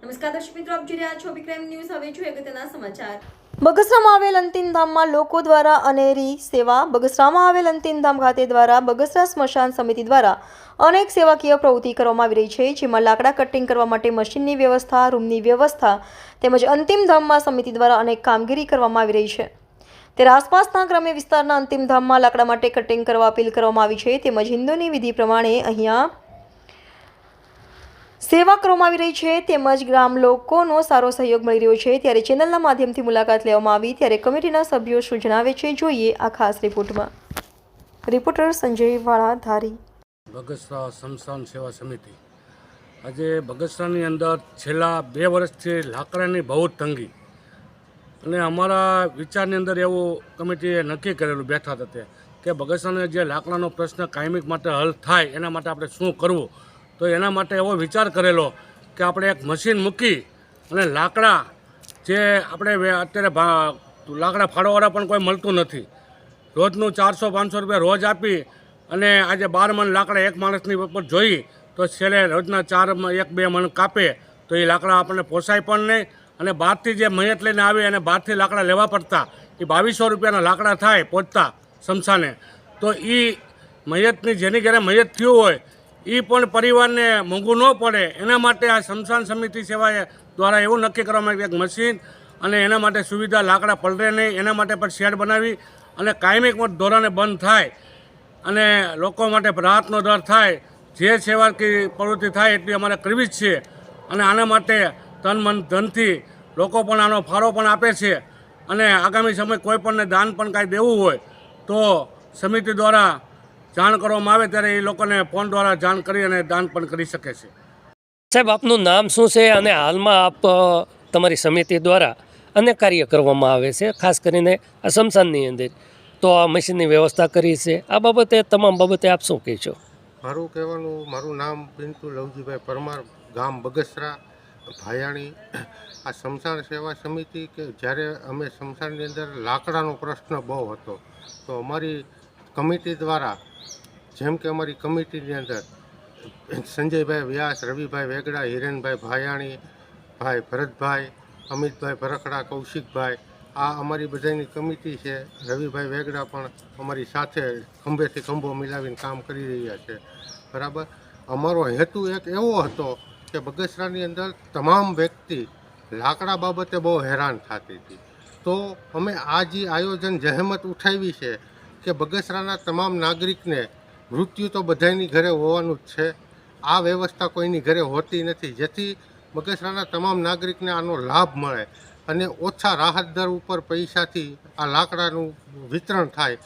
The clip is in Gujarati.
નમસ્કાર દર્શક મિત્રો, આપ જોઈ રહ્યા છો વિક્રમ ન્યૂઝ। હવે જોઈએ અગત્યના સમાચાર। બગસરામાં આવેલ અંતિમ ધામમાં લોકો દ્વારા અનેરી સેવા। બગસરામાં આવેલ અંતિમ ધામ ખાતે દ્વારા બગસરા સ્મશાન સમિતિ દ્વારા અનેક સેવાકીય પ્રવૃત્તિ કરવામાં આવી રહી છે, જેમાં લાકડા કટિંગ કરવા માટે મશીનની વ્યવસ્થા, રૂમની વ્યવસ્થા તેમજ અંતિમ ધામમાં સમિતિ દ્વારા અનેક કામગીરી કરવામાં આવી રહી છે। ત્યારે આસપાસના ગ્રામ્ય વિસ્તારના અંતિમ ધામમાં લાકડા માટે કટિંગ કરવા અપીલ કરવામાં આવી છે, તેમજ હિન્દુની વિધિ પ્રમાણે અહીંયા સેવા કરવામાં આવી રહી છે, તેમજ ગ્રામ લોકોનો સારો સહયોગ મળી રહ્યો છે। ત્યારે ચેનલના માધ્યમથી મુલાકાત લેવામાં આવી ત્યારે કમિટીના સભ્યો શું જણાવે છે, જોઈએ આ ખાસ રિપોર્ટમાં। રિપોર્ટર સંજય વાળા, ધારી। બગસરા સ્મશાન સેવા સમિતિ આજે બગસરાની અંદર છેલ્લા 2 વર્ષથી લાકડાની બહુ જ તંગી, અને અમારા વિચારની અંદર એવું કમિટીએ નક્કી કરેલું બેઠા હતા કે બગસરાને જે લાકડાનો પ્રશ્ન કાયમિક માટે હલ થાય એના માટે આપણે શું કરવું। તો એના માટે એવો વિચાર કરેલો કે આપણે એક મશીન મૂકી અને લાકડા જે આપણે અત્યારે લાકડા ફાળવાવાળા પણ કોઈ મળતું નથી, રોજનું 400-500 રૂપિયા રોજ આપી અને આજે 12 મણ લાકડા એક માણસની ઉપર જોઈ તો છેલ્લે રોજના 1-2 મણ કાપે તો એ લાકડા આપણને પોસાય પણ નહીં, અને બહારથી જે મયત લઈને આવે અને બહારથી લાકડા લેવા પડતા એ 2200 રૂપિયાના લાકડા થાય પહોંચતા શમશાને। તો એ મયતની જેની ઘરે મયત થયું હોય એ પણ પરિવારને મોંઘું ન પડે એના માટે આ સ્મશાન સમિતિ સેવાએ દ્વારા એવું નક્કી કરવામાં આવ્યું કે એક મશીન અને એના માટે સુવિધા લાકડા પલળે નહીં એના માટે પણ શેડ બનાવી અને કાયમિક ધોરણે બંધ થાય અને લોકો માટે રાહતનો દર થાય, જે સેવાકીય પ્રવૃત્તિ થાય એટલી અમારે કરવી જ છે। અને આના માટે તન મન ધનથી લોકો પણ આનો ફાળો પણ આપે છે, અને આગામી સમય કોઈ પણને દાન પણ કાંઈ દેવું હોય તો સમિતિ દ્વારા જાણ કરવામાં આવે ત્યારે એ લોકોને ફોન દ્વારા જાણ કરી અને દાન પણ કરી શકે છે। સાહેબ, આપનું નામ શું છે અને હાલમાં આપ તમારી સમિતિ દ્વારા અનેક કાર્ય કરવામાં આવે છે, ખાસ કરીને આ સ્મશાનની અંદર તો આ મશીનની વ્યવસ્થા કરી છે, આ બાબતે તમામ બાબતે આપ શું કહેશો? મારું નામ પિન્ટુ લવજીભાઈ પરમાર, ગામ બગસરા, ભાયાણી। આ સ્મશાન સેવા સમિતિ કે જ્યારે અમે સ્મશાનની અંદર લાકડાનો પ્રશ્ન બહુ હતો તો અમારી કમિટી દ્વારા, જેમ કે અમારી કમિટીની અંદર સંજયભાઈ વ્યાસ, રવિભાઈ વેગડા, હિરેનભાઈ ભાયાણી, ભાઈ ભરતભાઈ, અમિતભાઈ ભરખડા, કૌશિકભાઈ, આ અમારી બધાની કમિટી છે। રવિભાઈ વેગડા પણ અમારી સાથે ખંભેથી ખંભો મિલાવીને કામ કરી રહ્યા છે, બરાબર। અમારો હેતુ એક એવો હતો કે બગસરાની અંદર તમામ વ્યક્તિ લાકડા બાબતે બહુ હેરાન થતી હતી, તો અમે આ જે આયોજન જહેમત ઉઠાવી છે કે બગસરાના તમામ નાગરિકને મૃત્યુ તો બધાની ઘરે હોવાનું જ છે, આ વ્યવસ્થા કોઈની ઘરે હોતી નથી, જેથી બગસરાના તમામ નાગરિકને આનો લાભ મળે અને ઓછા રાહત દર ઉપર પૈસાથી આ લાકડાનું વિતરણ થાય